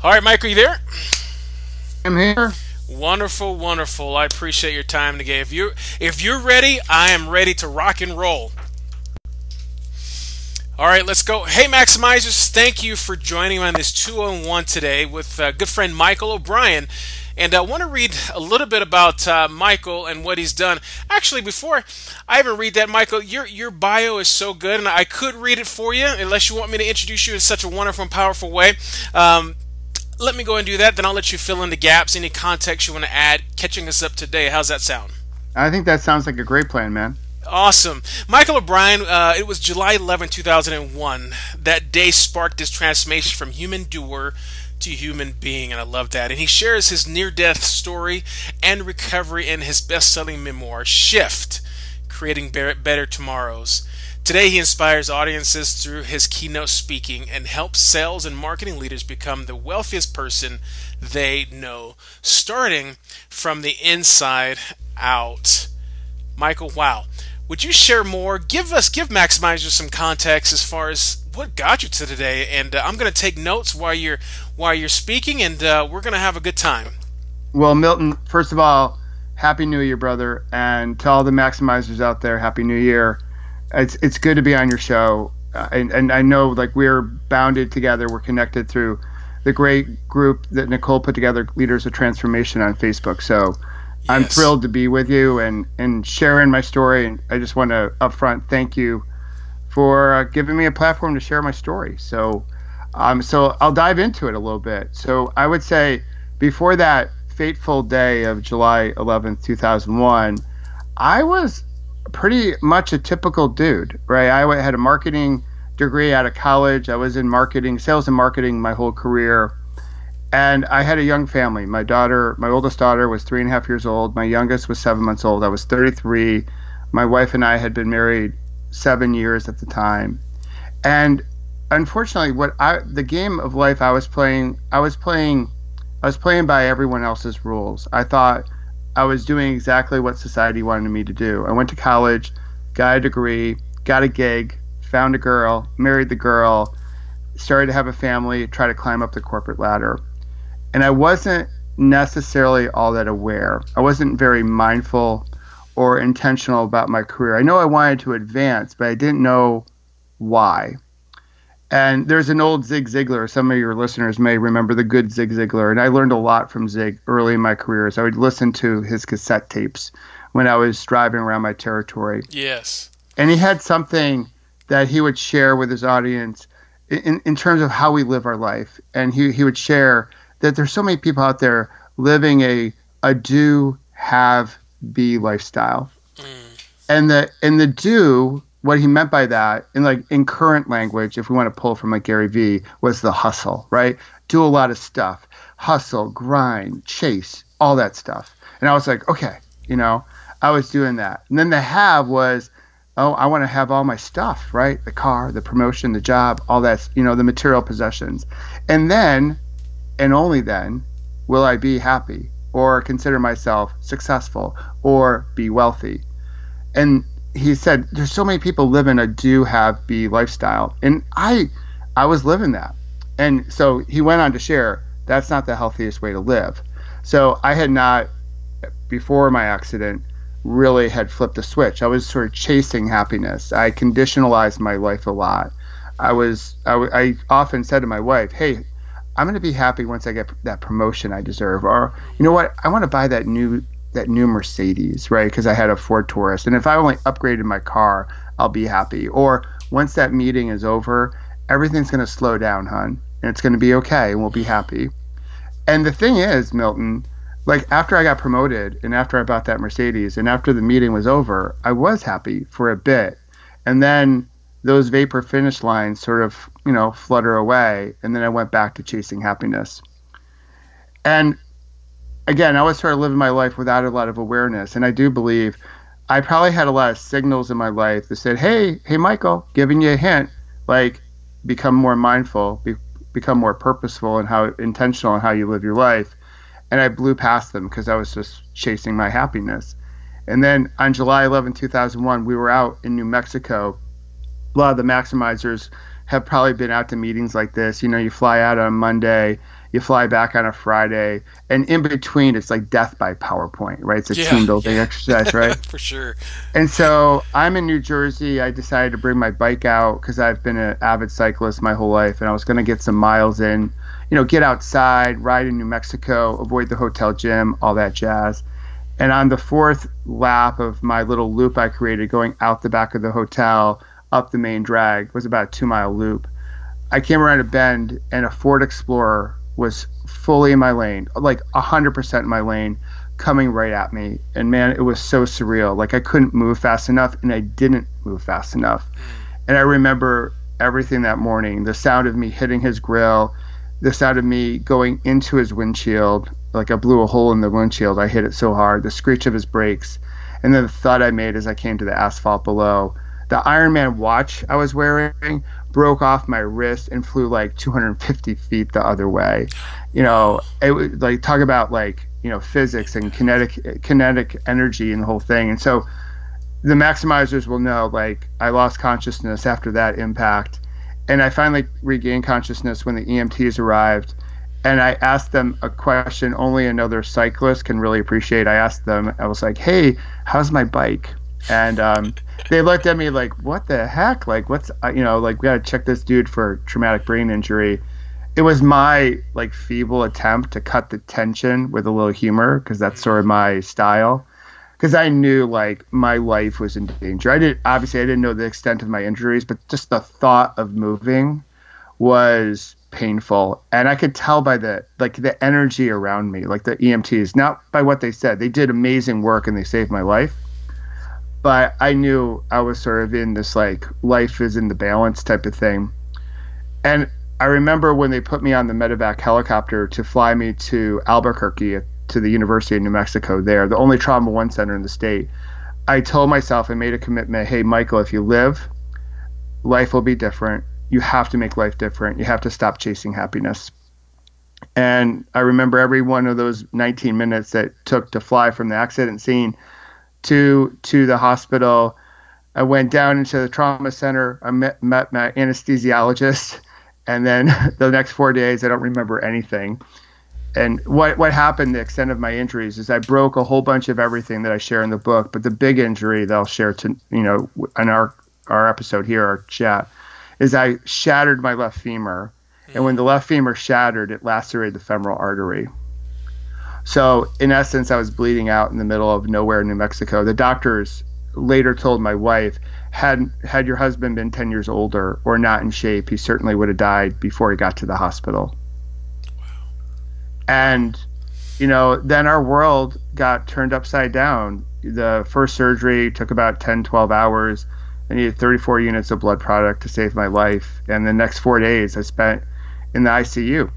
All right, Mike, are you there? I'm here. Wonderful, wonderful. I appreciate your time today. If you're ready, I am ready to rock and roll. All right, let's go. Hey, Maximizers, thank you for joining me on this 2-on-1 today with good friend Michael O'Brien. And I want to read a little bit about Michael and what he's done. Actually, before I even read that, Michael, your bio is so good, and I could read it for you, unless you want me to introduce you in such a wonderful and powerful way. Let me go and do that, then I'll let you fill in the gaps, any context you want to add, catching us up today. How's that sound? I think that sounds like a great plan, man. Awesome. Michael O'Brien, it was July 11, 2001. That day sparked his transformation from human doer to human being, and I love that. And he shares his near-death story and recovery in his best-selling memoir, Shift, Creating Better Tomorrows. Today, he inspires audiences through his keynote speaking and helps sales and marketing leaders become the wealthiest person they know, starting from the inside out. Michael, wow. Would you share more? Give Maximizers some context as far as what got you to today. And I'm going to take notes while you're speaking, and we're going to have a good time. Well, Milton, first of all, Happy New Year, brother. And to all the Maximizers out there, Happy New Year. It's good to be on your show. And I know, like, we're bounded together. We're connected through the great group that Nicole put together, Leaders of Transformation, on Facebook. So yes. I'm thrilled to be with you and sharing my story. And I just want to upfront thank you for giving me a platform to share my story. So I'll dive into it a little bit. So I would say before that fateful day of July 11th, 2001, I was pretty much a typical dude, right? I had a marketing degree out of college. I was in marketing, sales and marketing my whole career. And I had a young family. My oldest daughter was 3.5 years old. My youngest was 7 months old. I was 33. My wife and I had been married 7 years at the time. And unfortunately, the game of life I was playing by everyone else's rules. I thought I was doing exactly what society wanted me to do. I went to college, got a degree, got a gig, found a girl, married the girl, started to have a family, try to climb up the corporate ladder. And I wasn't necessarily all that aware. I wasn't very mindful or intentional about my career. I know I wanted to advance, but I didn't know why. And there's an old Zig Ziglar. Some of your listeners may remember the good Zig Ziglar. And I learned a lot from Zig early in my career. So I would listen to his cassette tapes when I was driving around my territory. Yes. And he had something that he would share with his audience in terms of how we live our life. And he would share that there's so many people out there living a do, have, be lifestyle. And the do, what he meant by that, in current language, if we want to pull from like Gary Vee, was the hustle, right? Do a lot of stuff, hustle, grind, chase, all that stuff. And I was like, okay, I was doing that. And then the have was, I want to have all my stuff, right? The car, the promotion, the job, all that, the material possessions. And then, and only then, will I be happy or consider myself successful or be wealthy. And he said, there's so many people living a do, have, be lifestyle. And I was living that. And so he went on to share, that's not the healthiest way to live. So I had not, before my accident, really had flipped a switch. I was sort of chasing happiness. I conditionalized my life a lot. I often said to my wife, hey, I'm going to be happy once I get that promotion I deserve. Or, you know what, I want to buy that new Mercedes, right? Because I had a Ford Taurus. And if I only upgraded my car, I'll be happy. Or once that meeting is over, everything's going to slow down, hon. And it's going to be okay, and we'll be happy. And the thing is, Milton, like after I got promoted and after I bought that Mercedes and after the meeting was over, I was happy for a bit. And then those vapor finish lines sort of, flutter away. And then I went back to chasing happiness. And again, I was sort of living my life without a lot of awareness. And I do believe I probably had a lot of signals in my life that said, hey, Michael, giving you a hint, like become more mindful, become more purposeful and how intentional in how you live your life. And I blew past them because I was just chasing my happiness. And then on July 11, 2001, we were out in New Mexico. A lot of the Maximizers have probably been out to meetings like this. You fly out on Monday, You fly back on a Friday, and in between, it's like death by PowerPoint, right? It's a Yeah, team building yeah. exercise, right? For sure. And so I'm in New Jersey. I decided to bring my bike out because I've been an avid cyclist my whole life, and I was going to get some miles in, get outside, ride in New Mexico, avoid the hotel gym, all that jazz. And on the fourth lap of my little loop I created going out the back of the hotel, up the main drag, was about a 2-mile loop. I came around a bend, and a Ford Explorer was fully in my lane, like 100% in my lane, coming right at me. And man, it was so surreal. Like I couldn't move fast enough, and I didn't move fast enough. And I remember everything that morning, the sound of me hitting his grill, the sound of me going into his windshield, like I blew a hole in the windshield. I hit it so hard, the screech of his brakes, and then the thud I made as I came to the asphalt below. The Ironman watch I was wearing broke off my wrist and flew like 250 feet the other way. It was like, talk about like, physics and kinetic energy and the whole thing. And so the maximizers will know, like, I lost consciousness after that impact. And I finally regained consciousness when the EMTs arrived. And I asked them a question only another cyclist can really appreciate. I asked them, I was like, hey, how's my bike? And they looked at me like, what the heck? Like, what's, like, we got to check this dude for traumatic brain injury. It was my, like, feeble attempt to cut the tension with a little humor, because that's sort of my style. Because I knew, like, my life was in danger. I didn't know the extent of my injuries, but just the thought of moving was painful. And I could tell by the energy around me, like the EMTs, not by what they said. They did amazing work and they saved my life. But I knew I was sort of in this, like, life is in the balance type of thing. And I remember when they put me on the medevac helicopter to fly me to Albuquerque, to the University of New Mexico there, the only Trauma 1 center in the state, I told myself, I made a commitment, hey, Michael, if you live, life will be different. You have to make life different. You have to stop chasing happiness. And I remember every one of those 19 minutes that took to fly from the accident scene to the hospital. I went down into the trauma center. I met my anesthesiologist. And then the next 4 days, I don't remember anything. And what happened, the extent of my injuries, is I broke a whole bunch of everything that I share in the book. But the big injury that I'll share in our episode here, our chat, is I shattered my left femur. And when the left femur shattered, it lacerated the femoral artery. So in essence, I was bleeding out in the middle of nowhere in New Mexico. The doctors later told my wife, had your husband been 10 years older or not in shape, he certainly would have died before he got to the hospital. Wow. And, then our world got turned upside down. The first surgery took about 10, 12 hours. I needed 34 units of blood product to save my life. And the next 4 days I spent in the ICU.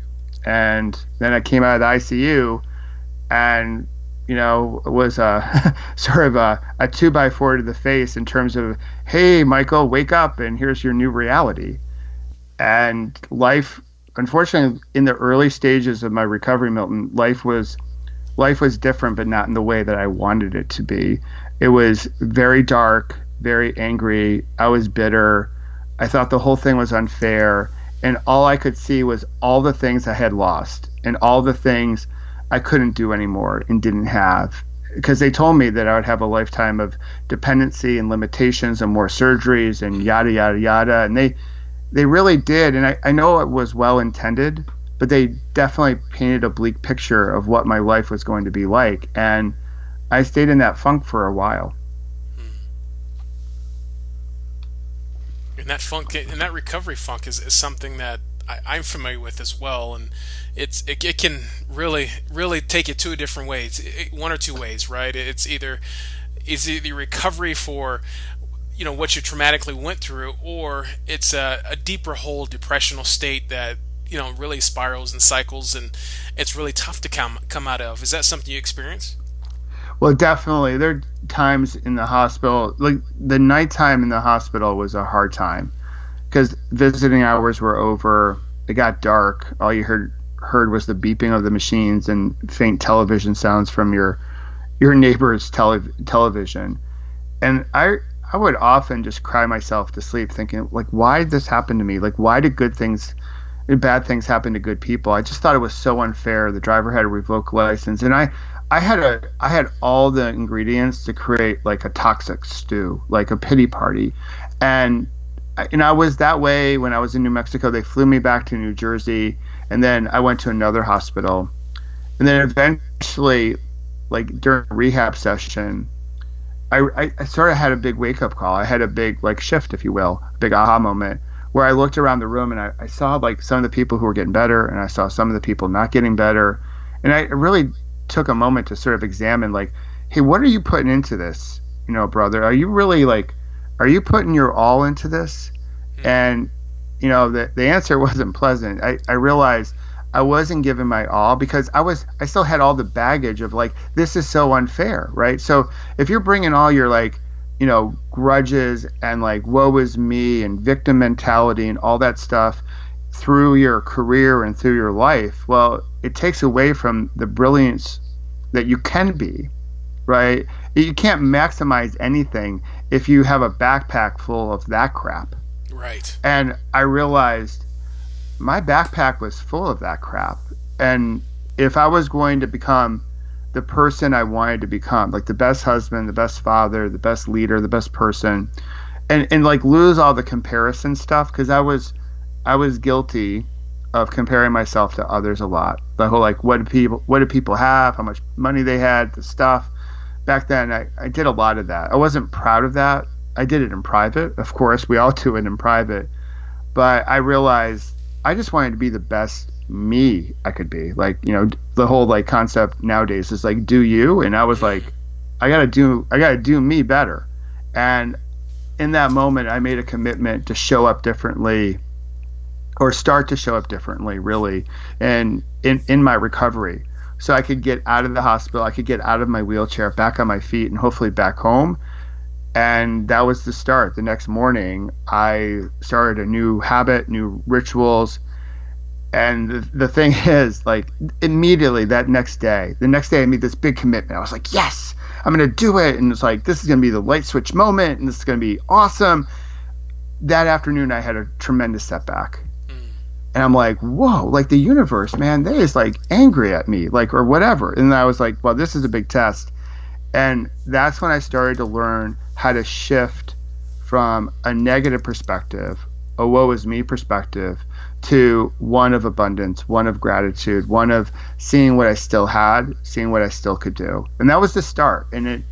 And then I came out of the ICU and, it was sort of a 2x4 to the face in terms of, hey, Michael, wake up and here's your new reality. And life, unfortunately, in the early stages of my recovery, Milton, life was different, but not in the way that I wanted it to be. It was very dark, very angry. I was bitter. I thought the whole thing was unfair. And all I could see was all the things I had lost and all the things I couldn't do anymore and didn't have, because they told me that I would have a lifetime of dependency and limitations and more surgeries and yada, yada, yada. And they really did. And I know it was well intended, but they definitely painted a bleak picture of what my life was going to be like. And I stayed in that funk for a while. And that funk, and that recovery funk is something that I'm familiar with as well, and it can really take you two different ways, one or two ways, right? It's either recovery for what you traumatically went through, or it's a deeper hole, depressional state that really spirals and cycles, and it's really tough to come out of. Is that something you experience? Well, definitely. There are times in the hospital, like the nighttime in the hospital was a hard time because visiting hours were over. It got dark. All you heard was the beeping of the machines and faint television sounds from your neighbor's television. And I would often just cry myself to sleep thinking, like, why did this happen to me? Like, why did good things bad things happen to good people. I just thought it was so unfair. The driver had a revoked license, and I had all the ingredients to create like a toxic stew, like a pity party, and I was that way when I was in New Mexico. They flew me back to New Jersey, and then I went to another hospital, and then eventually, like during a rehab session, I sort of had a big wake up call. I had a big like shift, if you will, a big aha moment where I looked around the room and I saw like some of the people who were getting better, and I saw some of the people not getting better, and I really took a moment to sort of examine like, hey, what are you putting into this, brother? Are you really like, are you putting your all into this? And the answer wasn't pleasant. I realized I wasn't giving my all because I still had all the baggage of like, this is so unfair, right? So if you're bringing all your like, grudges and like woe is me and victim mentality and all that stuff through your career and through your life, well, it takes away from the brilliance that you can be, right? You can't maximize anything if you have a backpack full of that crap. Right. And I realized my backpack was full of that crap. And if I was going to become the person I wanted to become, like the best husband, the best father, the best leader, the best person, and like lose all the comparison stuff, because I was guilty of comparing myself to others a lot. The whole like, what do people have, how much money they had, the stuff. Back then I did a lot of that. I wasn't proud of that. I did it in private. Of course, we all do it in private. But I realized I just wanted to be the best me I could be. Like, the whole like concept nowadays is like, do you? And I was like, I gotta do me better. And in that moment, I made a commitment to show up differently, or start to show up differently, really, and in my recovery. So I could get out of the hospital, I could get out of my wheelchair, back on my feet, and hopefully back home. And that was the start. The next morning, I started a new habit, new rituals. And the thing is, like, immediately the next day I made this big commitment. I was like, yes, I'm going to do it. And it's like, this is going to be the light switch moment, and this is going to be awesome. That afternoon, I had a tremendous setback. And I'm like, whoa, like the universe, man, they is like angry at me, like, or whatever. And I was like, well, this is a big test. And that's when I started to learn how to shift from a negative perspective, a woe is me perspective, to one of abundance, one of gratitude, one of seeing what I still had, seeing what I still could do. And that was the start. And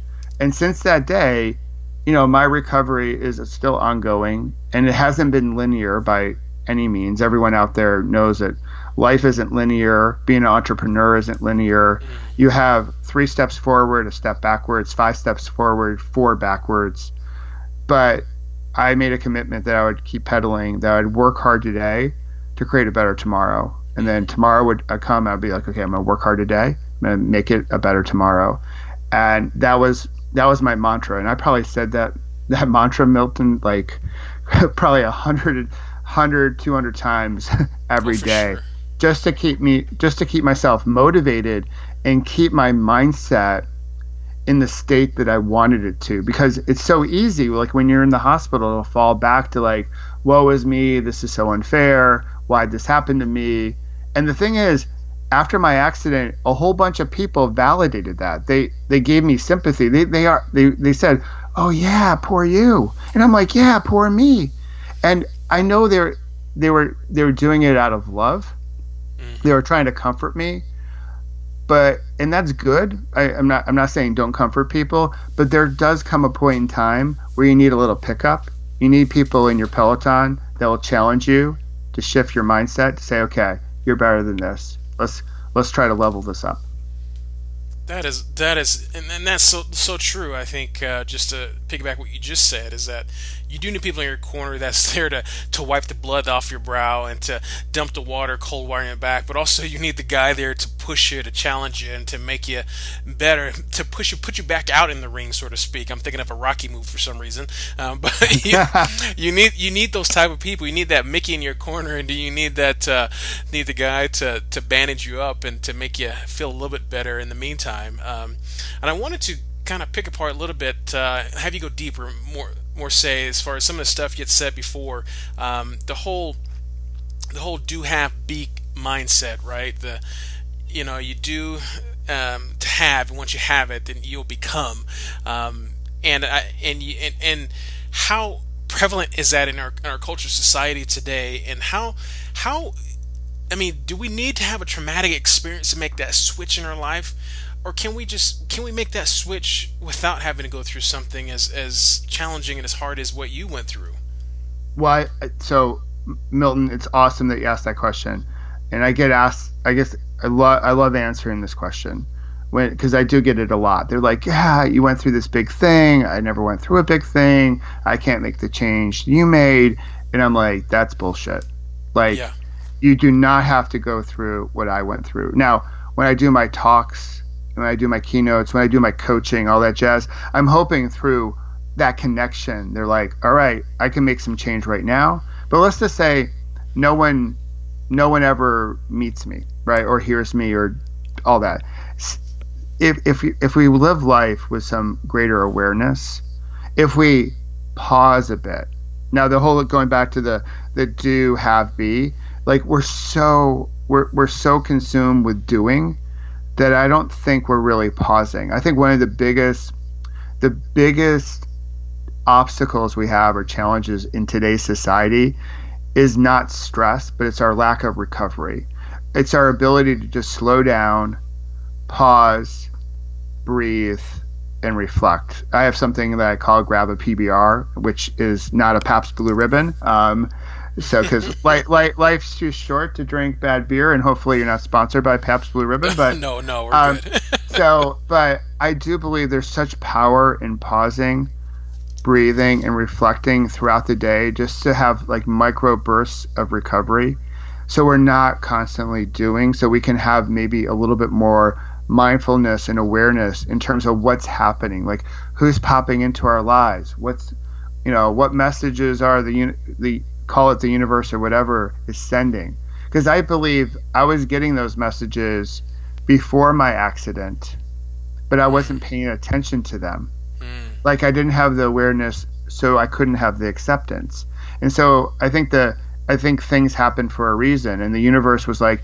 since that day, my recovery is still ongoing, and it hasn't been linear by any means. Everyone out there knows that life isn't linear. Being an entrepreneur isn't linear. You have 3 steps forward, a step backwards, 5 steps forward, 4 backwards. But I made a commitment that I would keep pedaling, that I would work hard today to create a better tomorrow. And then tomorrow would come, I'd be like, okay, I'm going to work hard today. I'm going to make it a better tomorrow. And that was my mantra. And I probably said that mantra, Milton, like probably 100, 200 times every day, sure. just to keep myself motivated and keep my mindset in the state that I wanted it to. Because it's so easy, like when you're in the hospital, to fall back to like, woe is me, this is so unfair, why'd this happen to me? And the thing is, after my accident, a whole bunch of people validated that. They gave me sympathy. They said, oh yeah, poor you. And I'm like, yeah, poor me. And I know they were doing it out of love. They were trying to comfort me, and that's good. I'm not saying don't comfort people, but there does come a point in time where you need a little pickup. You need people in your Peloton that will challenge you to shift your mindset, to say, okay, you're better than this. Let's try to level this up. That is, and that's so true. I think just to piggyback what you just said is that you do need people in your corner that's there to wipe the blood off your brow and to dump the water, cold water in your back. But also you need the guy there to push you, to challenge you, and to make you better, to put you back out in the ring, so to speak. I'm thinking of a Rocky move for some reason, but you need those type of people. You need that Mickey in your corner, and you need need the guy to bandage you up and to make you feel a little bit better in the meantime. And I wanted to kind of pick apart a little bit, have you go deeper, more say, as far as some of the stuff you had said before, the whole the whole do have be mindset, right? You do to have, and once you have it, then you'll become. And how prevalent is that in our culture, society today? And how I mean, do we need to have a traumatic experience to make that switch in our life? Or can we make that switch without having to go through something as challenging and as hard as what you went through? Why? So, Milton, it's awesome that you asked that question, and I get asked. I guess I love answering this question because I do get it a lot. They're like, "Yeah, you went through this big thing. I never went through a big thing. I can't make the change you made." And I'm like, "That's bullshit. Like, Yeah. you do not have to go through what I went through." Now, when I do my talks, when I do my keynotes, when I do my coaching, all that jazz, I'm hoping through that connection, they're like, all right, I can make some change right now. But let's just say no one ever meets me, right, or hears me, or all that. If we live life with some greater awareness, if we pause a bit. Now, the whole going back to the do, have, be, like we're so consumed with doing that I don't think we're really pausing. I think one of the biggest obstacles we have or challenges in today's society is not stress, but it's our lack of recovery. It's our ability to just slow down, pause, breathe, and reflect. I have something that I call grab a PBR, which is not a Pabst Blue Ribbon. So, because life's too short to drink bad beer, and hopefully you're not sponsored by Pabst Blue Ribbon. But no, we're good. But I do believe there's such power in pausing, breathing, and reflecting throughout the day, just to have like micro bursts of recovery. So we're not constantly doing, so we can have maybe a little bit more mindfulness and awareness in terms of what's happening, like who's popping into our lives, what messages are the call it the universe or whatever is sending. Because I believe I was getting those messages before my accident, but I wasn't paying attention to them. Like I didn't have the awareness, so I couldn't have the acceptance. And so I think things happen for a reason, and the universe was like,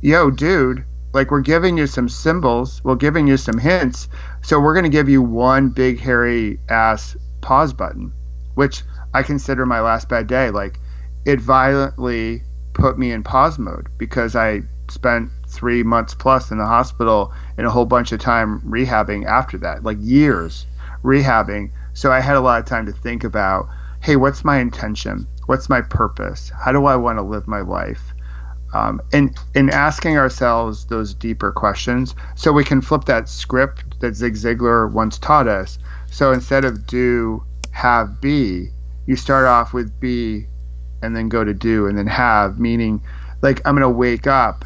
yo, dude, like we're giving you some symbols, we're giving you some hints, so we're going to give you one big hairy ass pause button, which I consider my last bad day. Like it violently put me in pause mode because I spent 3 months plus in the hospital and a whole bunch of time rehabbing after that, like years rehabbing. So I had a lot of time to think about, hey, what's my intention? What's my purpose? How do I want to live my life? And asking ourselves those deeper questions so we can flip that script that Zig Ziglar once taught us. So instead of do, have, be, you start off with be and then go to do and then have, meaning like I'm going to wake up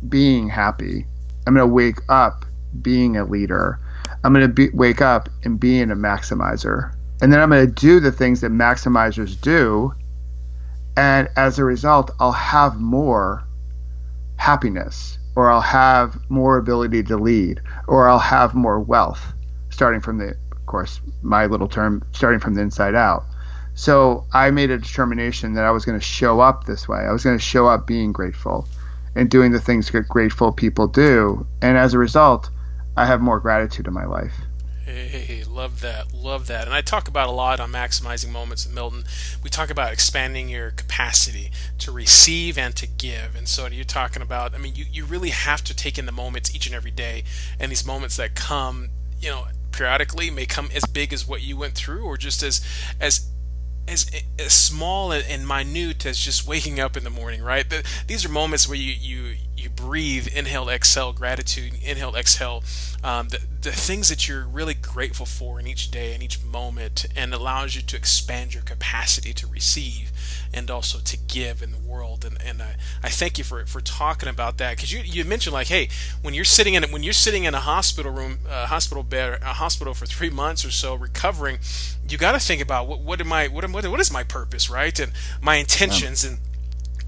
being happy. I'm going to wake up being a leader. I'm going to wake up and being a maximizer. And then I'm going to do the things that maximizers do. And as a result, I'll have more happiness, or I'll have more ability to lead, or I'll have more wealth, starting from of course, my little term, starting from the inside out. So I made a determination that I was going to show up this way. I was going to show up being grateful and doing the things that grateful people do. And as a result, I have more gratitude in my life. Hey, love that. And I talk about a lot on Maximizing Moments with Milton. We talk about expanding your capacity to receive and to give. And so you're talking about, I mean, you really have to take in the moments each and every day. And these moments that come, periodically may come as big as what you went through, or just as small and minute as just waking up in the morning, right? These are moments where you breathe, inhale, exhale, gratitude, inhale, exhale, the things that you're really grateful for in each day and each moment, and allows you to expand your capacity to receive and also to give in the world. And I thank you for talking about that, because you mentioned, like, hey, when you're sitting in a hospital room, hospital bed, a hospital for 3 months or so recovering, you got to think about what is my purpose, right, and my intentions.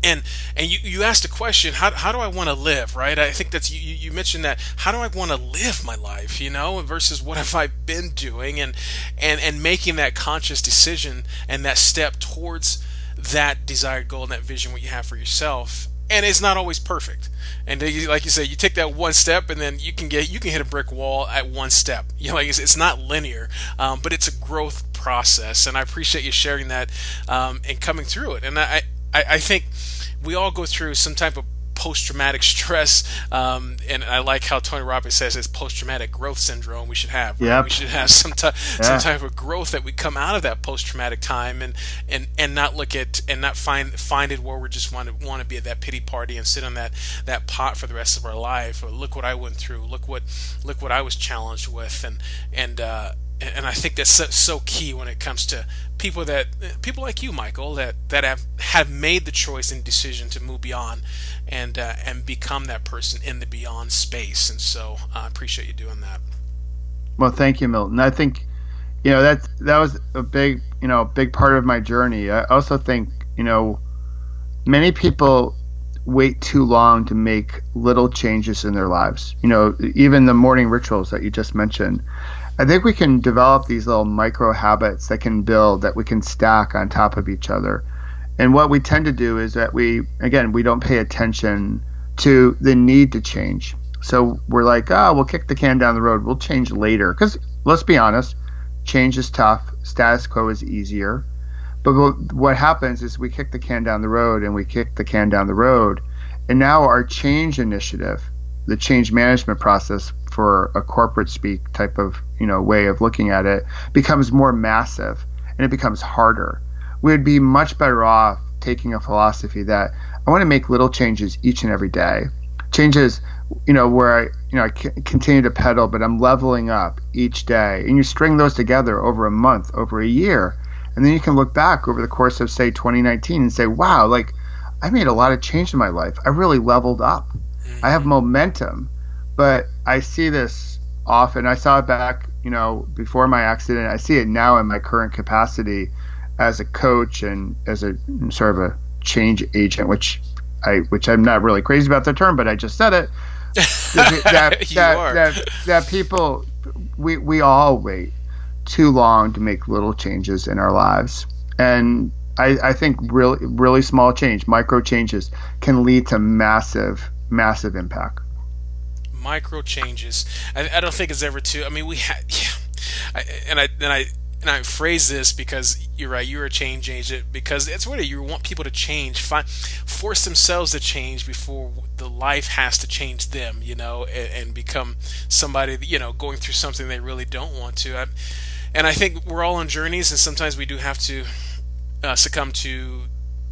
And you asked a question, how do I want to live, right? I think that's you mentioned that, how do I want to live my life, versus what have I been doing, and making that conscious decision and that step towards that desired goal and that vision what you have for yourself. And it's not always perfect. And like you say, you take that one step, and then you can hit a brick wall at one step. Like it's not linear, but it's a growth process. And I appreciate you sharing that and coming through it. And I think we all go through some type of post-traumatic stress, and I like how Tony Robbins says it's post-traumatic growth syndrome we should have. Right? Yep. We should have some type of growth that we come out of that post-traumatic time, and not look at and not find it where we just want to be at that pity party and sit on that pot for the rest of our life. Or look what I went through. Look what I was challenged with, and I think that's so key when it comes to people like you, Michael, that have made the choice and decision to move beyond and become that person in the beyond space. And so I appreciate you doing that. Well, thank you, Milton. I think that was a big part of my journey. I also think many people wait too long to make little changes in their lives. Even the morning rituals that you just mentioned. I think we can develop these little micro habits that can build, that we can stack on top of each other. And what we tend to do is that we don't pay attention to the need to change. So we're like, we'll kick the can down the road. We'll change later. Because let's be honest, change is tough. Status quo is easier. But what happens is we kick the can down the road, and we kick the can down the road. And now our change initiative, the change management process for a corporate speak type of way of looking at it, becomes more massive, and it becomes harder. We would be much better off taking a philosophy that I want to make little changes each and every day. Changes, where I continue to pedal, but I'm leveling up each day. And you string those together over a month, over a year, and then you can look back over the course of, say, 2019 and say, wow, like I made a lot of change in my life. I really leveled up. I have momentum. But I see this often. I saw it back, before my accident. I see it now in my current capacity as a coach and as a sort of a change agent, which I'm not really crazy about the term, but I just said it. that people, we all wait too long to make little changes in our lives. And I think really, really small change, micro changes, can lead to massive, massive impact. Micro changes. I don't think it's ever too. I mean, we had, and I phrase this because you're right. You're a change agent, because it's what you want people to change, force themselves to change before the life has to change them. And become somebody going through something they really don't want to. And I think we're all on journeys, and sometimes we do have to succumb to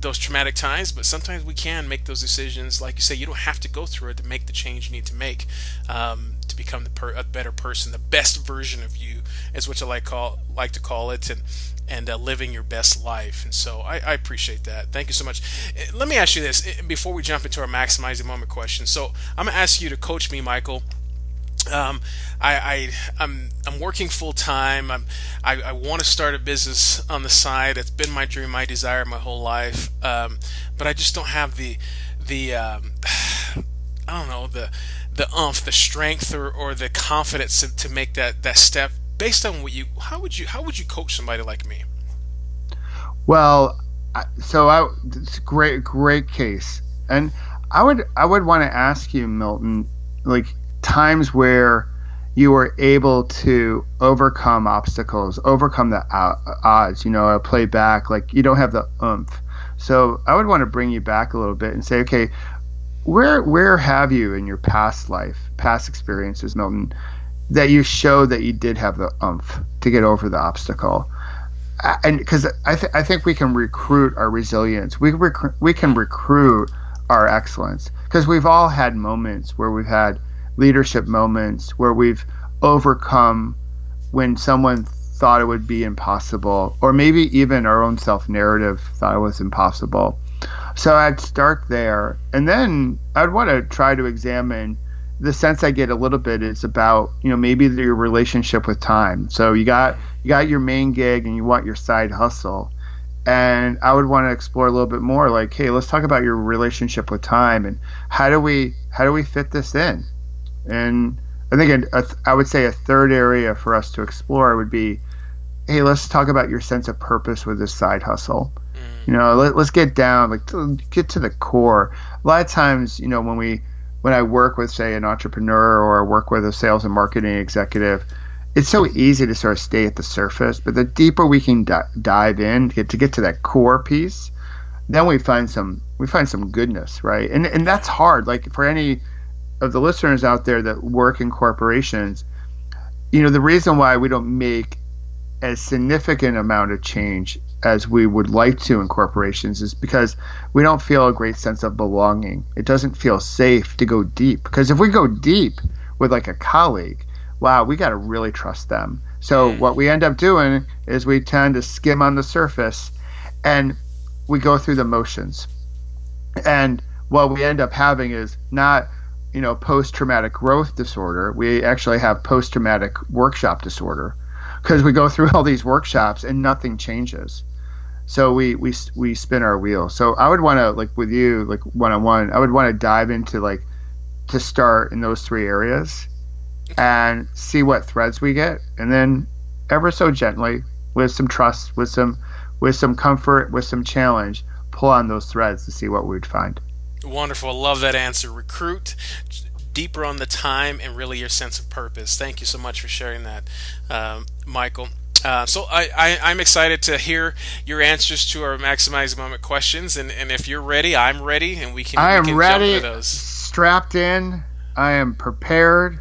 those traumatic times, but sometimes we can make those decisions. Like you say, you don't have to go through it to make the change you need to make to become a better person. The best version of you is what I like to call it, and living your best life. And so I appreciate that. Thank you so much. Let me ask you this before we jump into our maximizing moment question. So I'm gonna ask you to coach me, Michael. I'm working full time. I want to start a business on the side. It's been my dream, my desire, my whole life. But I just don't have the I don't know, the oomph, the strength, or the confidence to make that step. Based on how would you coach somebody like me? Well, it's a great case, and I would want to ask you, Milton, like, times where you were able to overcome obstacles, overcome the odds, play back, like you don't have the oomph. So I would want to bring you back a little bit and say, okay, where have you in your past experiences, Milton, that you show that you did have the oomph to get over the obstacle? And because I think we can recruit our resilience. We can recruit our excellence, because we've all had moments where we've had leadership moments where we've overcome when someone thought it would be impossible, or maybe even our own self-narrative thought it was impossible. So I'd start there, and then I'd want to try to examine the sense I get a little bit is about, maybe your relationship with time. So you got your main gig and you want your side hustle. And I would want to explore a little bit more, like, hey, let's talk about your relationship with time, and how do we fit this in? And I think I would say a third area for us to explore would be, hey, let's talk about your sense of purpose with this side hustle. Let's get down, get to the core. A lot of times, when I work with, say, an entrepreneur or I work with a sales and marketing executive, it's so easy to sort of stay at the surface. But the deeper we can dive in to get to that core piece, then we find some goodness, right? And that's hard. Like for any of the listeners out there that work in corporations, the reason why we don't make a significant amount of change as we would like to in corporations is because we don't feel a great sense of belonging. It doesn't feel safe to go deep, because if we go deep with like a colleague, wow, we got to really trust them. So what we end up doing is we tend to skim on the surface and we go through the motions. And what we end up having is not, post-traumatic growth disorder. We actually have post-traumatic workshop disorder, because we go through all these workshops and nothing changes. So we spin our wheels. So I would want to, like with you, like one-on-one, I would want to dive into to start in those three areas and see what threads we get, and then ever so gently, with some trust, with some comfort, with some challenge, pull on those threads to see what we'd find. Wonderful. I love that answer. Recruit deeper on the time and really your sense of purpose. Thank you so much for sharing that, Michael. So I'm excited to hear your answers to our Maximize Moment questions, and if you're ready, I'm ready, and we can ready, jump into those. Strapped in, I am prepared,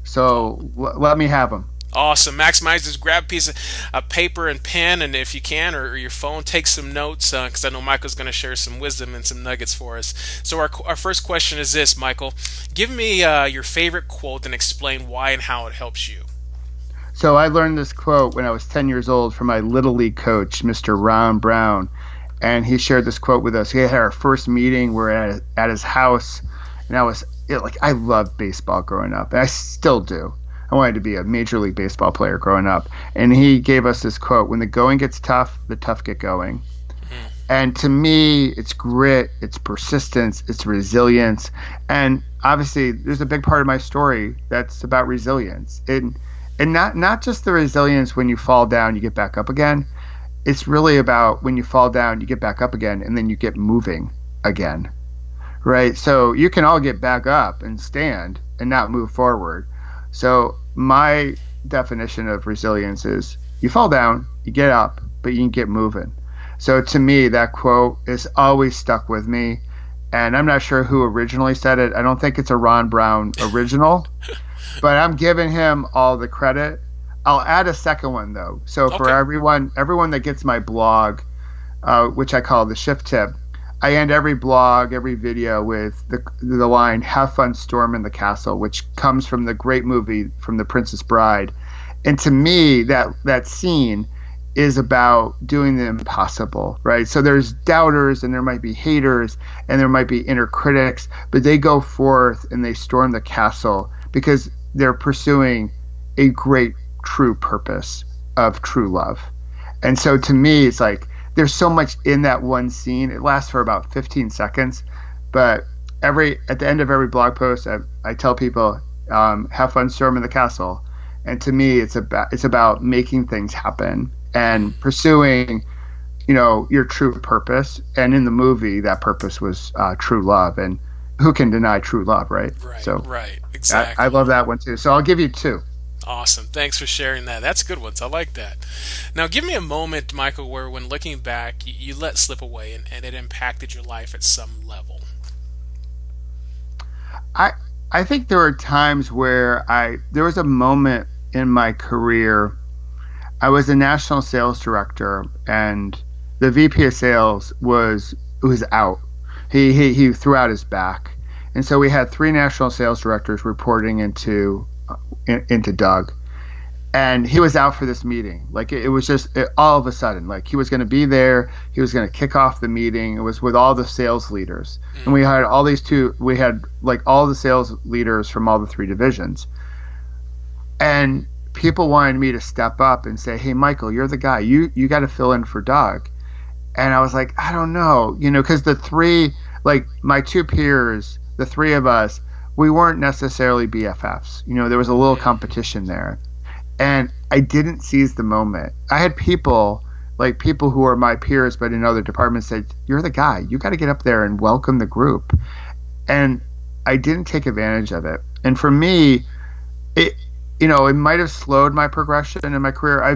so let me have them. Awesome. Maximize this. Grab a piece of paper and pen, and if you can, or your phone, take some notes, because I know Michael's going to share some wisdom and some nuggets for us. So our first question is this, Michael. Give me your favorite quote and explain why and how it helps you. So I learned this quote when I was 10 years old from my Little League coach, Mr. Ron Brown, and he shared this quote with us. He had our first meeting. We're at his house, and I loved baseball growing up, and I still do. I wanted to be a Major League Baseball player growing up. And he gave us this quote: when the going gets tough, the tough get going. Mm-hmm. And to me, it's grit, it's persistence, it's resilience. And obviously, there's a big part of my story that's about resilience. And not just the resilience when you fall down, you get back up again. It's really about when you fall down, you get back up again, and then you get moving again, right? So you can all get back up and stand and not move forward. So my definition of resilience is you fall down, you get up, but you can get moving. So to me, that quote is always stuck with me. And I'm not sure who originally said it. I don't think it's a Ron Brown original, but I'm giving him all the credit. I'll add a second one, though. So for everyone that gets my blog, which I call the Shift Tip, I end every blog, every video with the line, "Have fun storming the castle," which comes from the great movie from The Princess Bride. And to me, that scene is about doing the impossible, right? So there's doubters, and there might be haters, and there might be inner critics, but they go forth and they storm the castle because they're pursuing a great, true purpose of true love. And so to me, it's like, there's so much in that one scene. It lasts for about 15 seconds, but at the end of every blog post, I tell people, have fun storming the castle. And to me, it's about making things happen and pursuing, your true purpose. And in the movie, that purpose was true love. And who can deny true love, right? Right, exactly. I love that one too. So I'll give you two. Awesome. Thanks for sharing that. That's good ones. I like that. Now, give me a moment, Michael, where when looking back, you let slip away and it impacted your life at some level. I think there were times where there was a moment in my career. I was a national sales director, and the VP of sales was out. He threw out his back. And so we had three national sales directors reporting into Doug, and he was out for this meeting. Like it was just all of a sudden, like he was going to be there. He was going to kick off the meeting. It was with all the sales leaders, and we had all the sales leaders from all the three divisions, and people wanted me to step up and say, "Hey, Michael, you're the guy. You got to fill in for Doug." And I was like, I don't know, because the three, like my two peers, the three of us, we weren't necessarily BFFs. There was a little competition there. And I didn't seize the moment. I had people like people who are my peers but in other departments said, "You're the guy. You got to get up there and welcome the group." And I didn't take advantage of it. And for me, it it might have slowed my progression in my career. I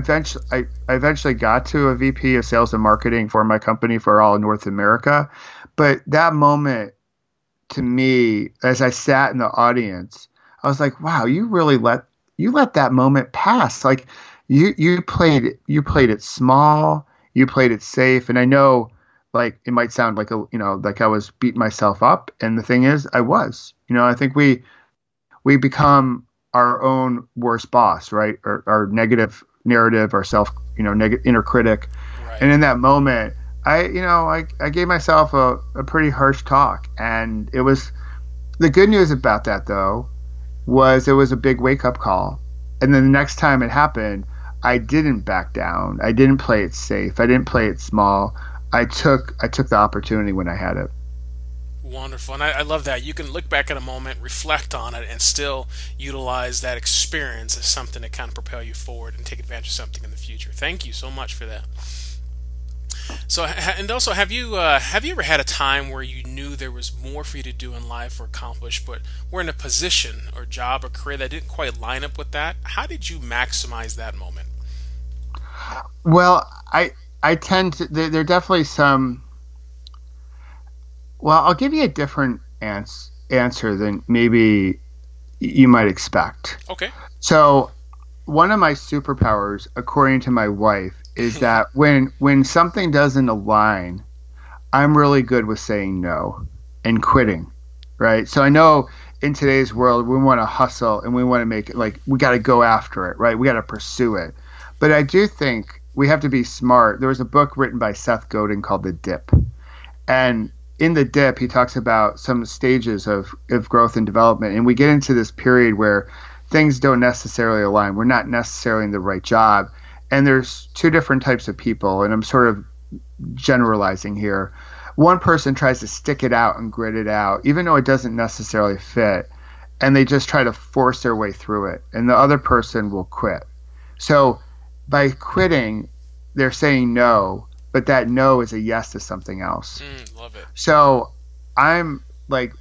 eventually got to a VP of sales and marketing for my company for all of North America. But that moment, to me, as I sat in the audience, I was like, wow, you really let that moment pass. Like you played it small, you played it safe. And I know, like, it might sound like like I was beating myself up. And the thing is, I was. I think we become our own worst boss, right? Our negative narrative, our self, inner critic. Right. And in that moment, I gave myself a pretty harsh talk. And it was, the good news about that though, was it was a big wake up call. And then the next time it happened, I didn't back down. I didn't play it safe. I didn't play it small. I took the opportunity when I had it. Wonderful. And I love that. You can look back at a moment, reflect on it, and still utilize that experience as something to kind of propel you forward and take advantage of something in the future. Thank you so much for that. So, and also, have you ever had a time where you knew there was more for you to do in life or accomplish, but were in a position or job or career that didn't quite line up with that? How did you maximize that moment? Well, I tend to, there are definitely some. Well, I'll give you a different answer than maybe you might expect. Okay. So, one of my superpowers, according to my wife, is that when something doesn't align, I'm really good with saying no and quitting, right? So I know in today's world, we want to hustle and we want to make it, like, we got to go after it, right? We got to pursue it. But I do think we have to be smart. There was a book written by Seth Godin called The Dip. And in The Dip, he talks about some stages of growth and development. And we get into this period where things don't necessarily align. We're not necessarily in the right job. And there's two different types of people, and I'm sort of generalizing here. One person tries to stick it out and grit it out, even though it doesn't necessarily fit, and they just try to force their way through it. And the other person will quit. So by quitting, they're saying no, but that no is a yes to something else. Love it. So I'm like,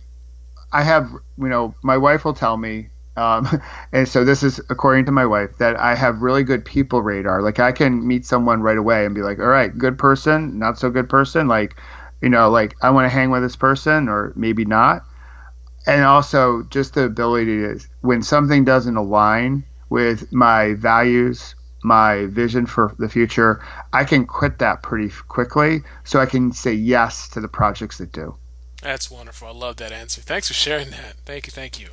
I have, my wife will tell me, and so this is according to my wife, that I have really good people radar. Like, I can meet someone right away and be like, all right, good person, not so good person. Like, like, I want to hang with this person or maybe not. And also just the ability to, when something doesn't align with my values, my vision for the future, I can quit that pretty quickly so I can say yes to the projects that do. That's wonderful. I love that answer. Thanks for sharing that. Thank you.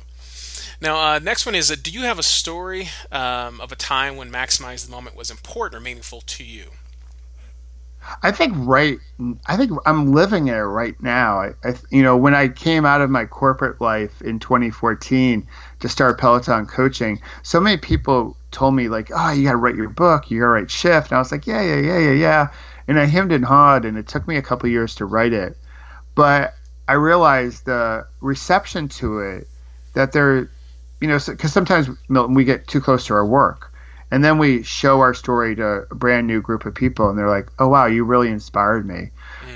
Now, next one is, do you have a story of a time when maximizing the moment was important or meaningful to you? I think I'm living it right now. When I came out of my corporate life in 2014 to start Peloton coaching, so many people told me, like, oh, you got to write your book, you got to write Shift. And I was like, yeah. And I hemmed and hawed, and it took me a couple years to write it. But I realized the reception to it, that there, because sometimes, Milton, we get too close to our work. And then we show our story to a brand new group of people, and they're like, oh, wow, you really inspired me.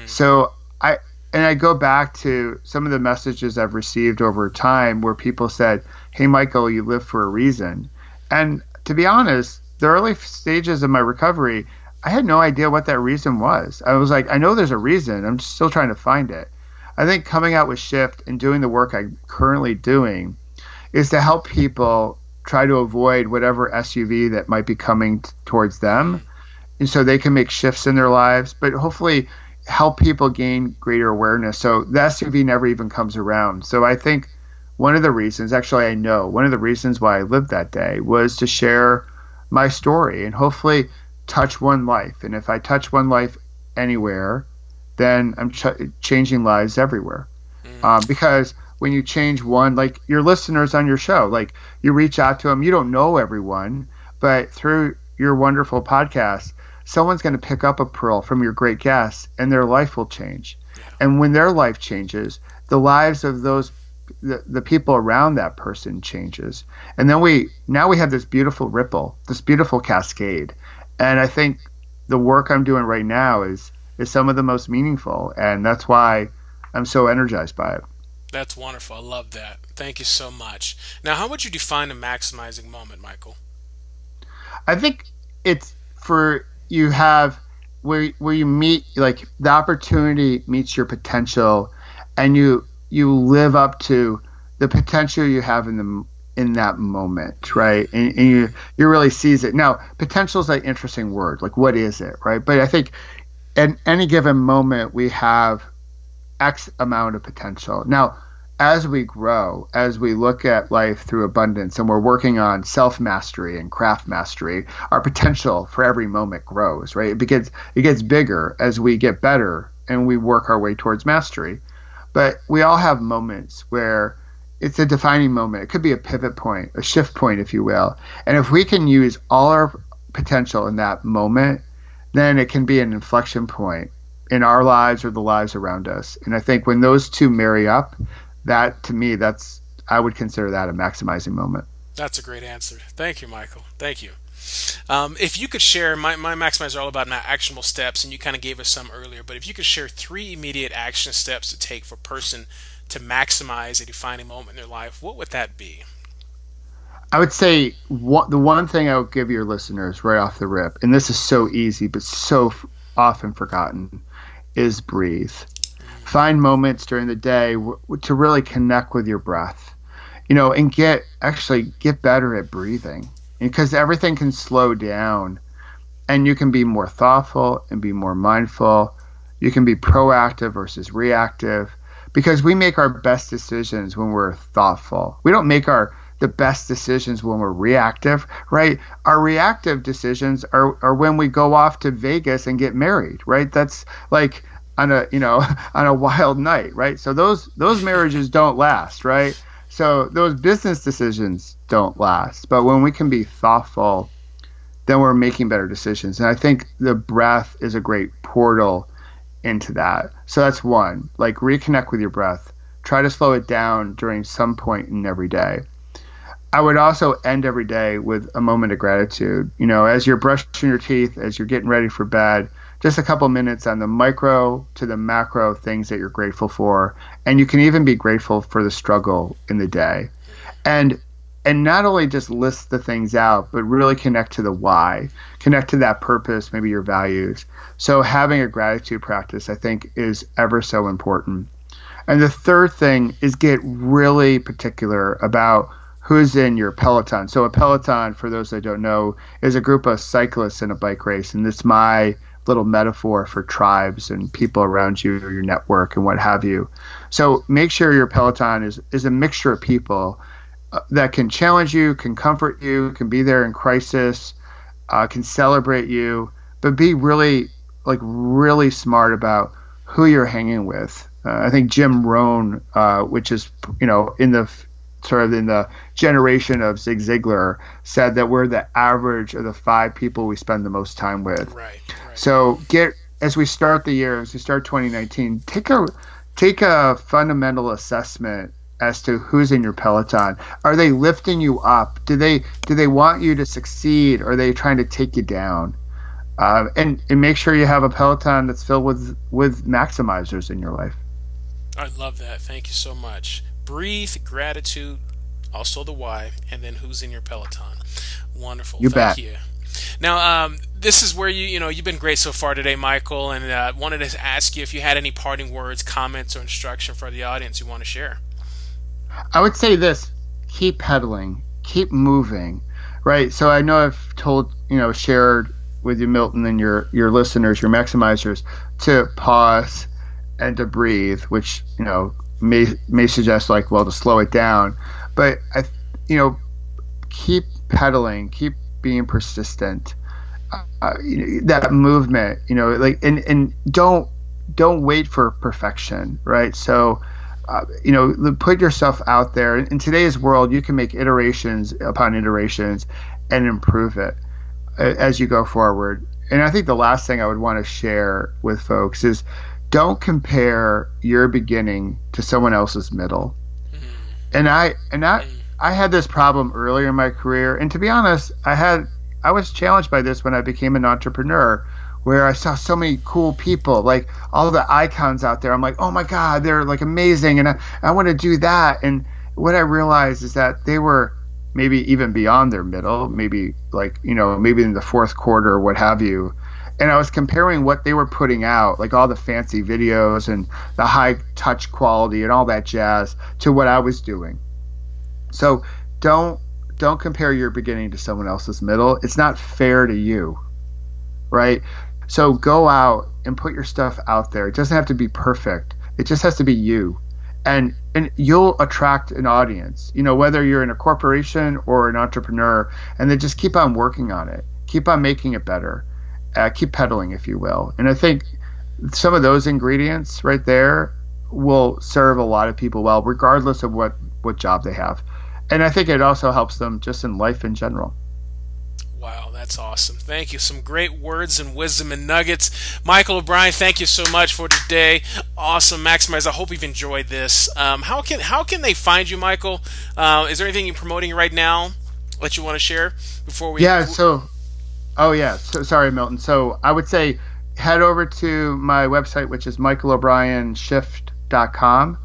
So I go back to some of the messages I've received over time where people said, hey, Michael, you live for a reason. And to be honest, the early stages of my recovery, I had no idea what that reason was. I was like, I know there's a reason. I'm still trying to find it. I think coming out with Shift and doing the work I'm currently doing is to help people try to avoid whatever SUV that might be coming towards them, and so they can make shifts in their lives, but hopefully help people gain greater awareness so the SUV never even comes around. So I think one of the reasons why I lived that day was to share my story and hopefully touch one life. And if I touch one life anywhere, then I'm changing lives everywhere. Because when you change one, like your listeners on your show, like you reach out to them, you don't know everyone, but through your wonderful podcast, someone's going to pick up a pearl from your great guests and their life will change. Yeah. And when their life changes, the lives of the people around that person changes. And then we have this beautiful ripple, this beautiful cascade. And I think the work I'm doing right now is some of the most meaningful, and that's why I'm so energized by it. That's wonderful. I love that. Thank you so much. Now, how would you define a maximizing moment, Michael? I think it's for you have where you meet, like, the opportunity meets your potential, and you live up to the potential you have in that moment, right? And you really seize it. Now, potential is an interesting word. Like, what is it, right? But I think at any given moment we have X amount of potential. Now, as we grow, as we look at life through abundance, and we're working on self-mastery and craft mastery, our potential for every moment grows, right? It gets bigger as we get better and we work our way towards mastery. But we all have moments where it's a defining moment. It could be a pivot point, a shift point, if you will. And if we can use all our potential in that moment, then it can be an inflection point in our lives or the lives around us. And I think when those two marry up, that, to me, I would consider that a maximizing moment. That's a great answer. Thank you, Michael. Thank you. If you could share, my maximizer are all about actionable steps, and you kind of gave us some earlier, but if you could share 3 immediate action steps to take for a person to maximize a defining moment in their life, what would that be? I would say the one thing I would give your listeners right off the rip, and this is so easy but so often forgotten, is breathe. Find moments during the day to really connect with your breath, and get better at breathing, because everything can slow down, and you can be more thoughtful and be more mindful. You can be proactive versus reactive, because we make our best decisions when we're thoughtful. We don't make the best decisions when we're reactive, right? Our reactive decisions are when we go off to Vegas and get married, right? That's like on a wild night, right? So those marriages don't last, right? So those business decisions don't last. But when we can be thoughtful, then we're making better decisions. And I think the breath is a great portal into that. So that's one, like, reconnect with your breath. Try to slow it down during some point in every day. I would also end every day with a moment of gratitude. As you're brushing your teeth, as you're getting ready for bed, just a couple minutes on the micro to the macro things that you're grateful for. And you can even be grateful for the struggle in the day. And not only just list the things out, but really connect to the why, connect to that purpose, maybe your values. So having a gratitude practice, I think, is ever so important. And the third thing is get really particular about who's in your peloton. So a peloton, for those that don't know, is a group of cyclists in a bike race. And it's my little metaphor for tribes and people around you, your network and what have you. So make sure your peloton is a mixture of people that can challenge you, can comfort you, can be there in crisis, can celebrate you, but be really smart about who you're hanging with. I think Jim Rohn, which is in the generation of Zig Ziglar, said that we're the average of the 5 people we spend the most time with. Right. So as we start the year, as we start 2019, take a fundamental assessment as to who's in your peloton. Are they lifting you up? Do they want you to succeed? Or are they trying to take you down? And make sure you have a peloton that's filled with maximizers in your life. I love that. Thank you so much. Breathe, gratitude, also the why, and then who's in your peloton. Wonderful. Thank you. Now, this is where you've been great so far today, Michael, and wanted to ask you if you had any parting words, comments, or instruction for the audience you want to share. I would say this: keep pedaling, keep moving, right? So I know I've shared with you, Milton, and your listeners, your maximizers, to pause and to breathe, which may suggest to slow it down, but keep pedaling, keep being persistent. That movement, and don't wait for perfection, right? So, put yourself out there. In today's world, you can make iterations upon iterations and improve it as you go forward. And I think the last thing I would want to share with folks is, don't compare your beginning to someone else's middle. And I had this problem earlier in my career, and to be honest, I was challenged by this when I became an entrepreneur, where I saw so many cool people, like all the icons out there. I'm like, oh my God, they're like amazing, and I want to do that. And what I realized is that they were maybe even beyond their middle, maybe like, maybe in the fourth quarter or what have you. And I was comparing what they were putting out, like all the fancy videos and the high touch quality and all that jazz, to what I was doing. So don't compare your beginning to someone else's middle. It's not fair to you, right? So go out and put your stuff out there. It doesn't have to be perfect. It just has to be you. And you'll attract an audience, whether you're in a corporation or an entrepreneur, and then just keep on working on it. Keep on making it better. Keep pedaling, if you will. And I think some of those ingredients right there will serve a lot of people well, regardless of what job they have. And I think it also helps them just in life in general. Wow, that's awesome. Thank you. Some great words and wisdom and nuggets. Michael O'Brien, thank you so much for today. Awesome. Maximize, I hope you've enjoyed this. How can they find you, Michael? Is there anything you're promoting right now that you want to share before we... Yeah, so sorry, Milton. So I would say head over to my website, which is michaelobrienshift.com.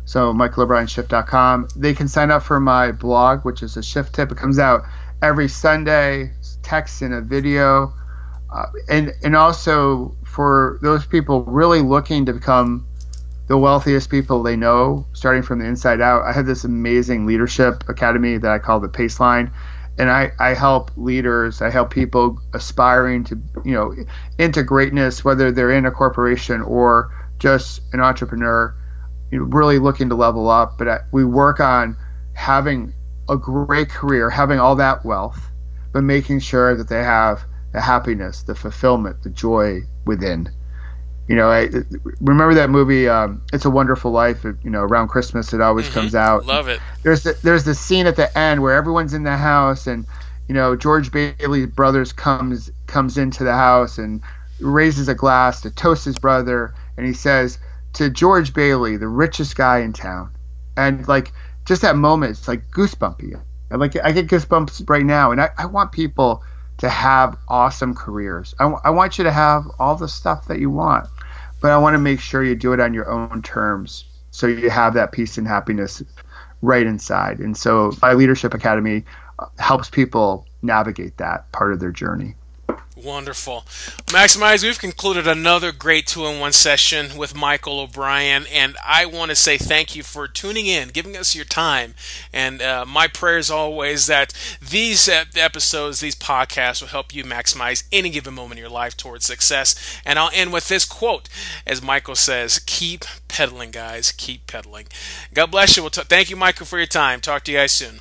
So michaelobrienshift.com. They can sign up for my blog, which is a shift tip. It comes out every Sunday, text and a video. And also for those people really looking to become the wealthiest people they know, starting from the inside out, I have this amazing leadership academy that I call the Paceline. And I help leaders, I help people aspiring to, into greatness, whether they're in a corporation or just an entrepreneur, really looking to level up. But we work on having a great career, having all that wealth, but making sure that they have the happiness, the fulfillment, the joy within. I remember that movie, It's a Wonderful Life. Around Christmas it always comes out. Love it. There's the scene at the end where everyone's in the house, and George Bailey's brothers comes into the house and raises a glass to toast his brother, and he says, "To George Bailey, the richest guy in town." And like just that moment, it's like goosebumpy. I get goosebumps right now, and I want people to have awesome careers. I want you to have all the stuff that you want, but I want to make sure you do it on your own terms, so you have that peace and happiness right inside. And so my Leadership Academy helps people navigate that part of their journey. Wonderful. Maximize, we've concluded another great 2-in-1 session with Michael O'Brien, and I want to say thank you for tuning in, giving us your time. And my prayer is always that these episodes, these podcasts will help you maximize any given moment in your life towards success. And I'll end with this quote, as Michael says, keep pedaling, guys. Keep pedaling. God bless you. Thank you, Michael, for your time. Talk to you guys soon.